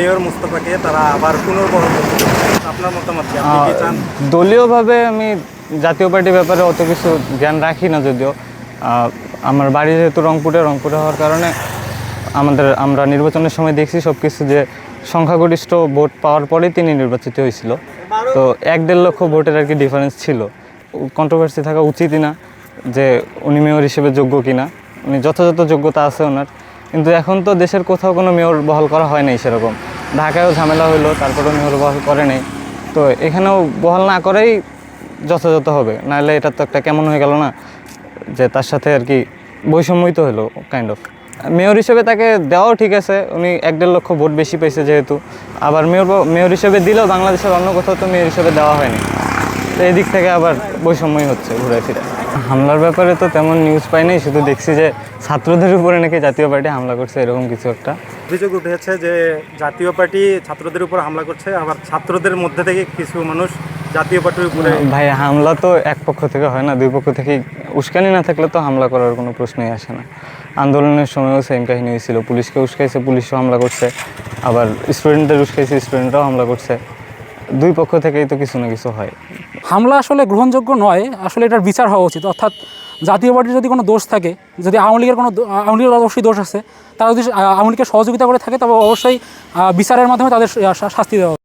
Mayor মুস্তফাকে তারা আবার পুনর্বহাল করতে চায়। আপনার মতামত কি? আপনি কি চান? দলীয়ভাবে আমি জাতীয় পার্টির ব্যাপারে অত কিছু জ্ঞান রাখি না, যদিও আমার বাড়ি যেহেতু রংপুরে হওয়ার কারণে আমরা নির্বাচনের সময় দেখছি সব কিছু, যে সংখ্যাগরিষ্ঠ ভোট পাওয়ার পরেই তিনি নির্বাচিত হয়েছিল। তো 1-1.5 লক্ষ ভোটের আর কি ডিফারেন্স ছিল। কন্ট্রোভার্সি থাকা উচিতই না যে উনি মেয়র হিসেবে যোগ্য কিনা, উনি যথাযথ যোগ্যতা আছে ওনার। কিন্তু এখন তো দেশের কোথাও কোনো মেয়র বহাল করা হয় নাই সেরকম। ঢাকায়ও ঝামেলা হলো, তারপরেও মেয়র বহাল করে নেই। তো এখানেও বহাল না করেই যথাযথ হবে, নাহলে এটা তো একটা কেমন হয়ে গেল না, যে তার সাথে আর কি বৈষম্যই তো হলো কাইন্ড অফ। মেয়র হিসেবে তাকে দেওয়াও ঠিক আছে, উনি 1-1.5 লক্ষ ভোট বেশি পেয়েছে যেহেতু। আবার মেয়র হিসেবে দিলেও বাংলাদেশের অন্য কোথাও তো মেয়র হিসেবে দেওয়া হয়নি, তো এই দিক থেকে আবার বৈষম্যই হচ্ছে ঘুরে ফিরে। হামলার ব্যাপারে তো তেমন নিউজ পাই নাই, শুধু দেখছি যে ছাত্রদের উপরে নাকি জাতীয় পার্টি হামলা করছে, এরকম কিছু একটা অভিযোগ উঠেছে যে জাতীয় পার্টি ছাত্রদের উপর হামলা করছে, আবার ছাত্রদের মধ্যে থেকে কিছু মানুষ জাতীয় পার্টির উপরে। ভাই, হামলা তো এক পক্ষ থেকে হয় না, দুই পক্ষ থেকেই। উস্কানি না থাকলে তো হামলা করার কোনো প্রশ্নই আসে না। আন্দোলনের সময়ও সেম কাহিনী হয়েছিল, পুলিশকে উস্কাইছে, পুলিশও হামলা করছে, আবার স্টুডেন্টদের উস্কাইছে, স্টুডেন্টরাও হামলা করছে। দুই পক্ষ থেকেই তো কিছু না কিছু হয়। হামলা আসলে গ্রহণযোগ্য নয়, আসলে এটার বিচার হওয়া উচিত। অর্থাৎ জাতীয় পার্টির যদি কোনো দোষ থাকে, যদি আওয়ামী লীগের অবশ্যই দোষ আছে, তারা যদি আওয়ামী লীগকে সহযোগিতা করে থাকে, তবে অবশ্যই বিচারের মাধ্যমে তাদের শাস্তি দেওয়া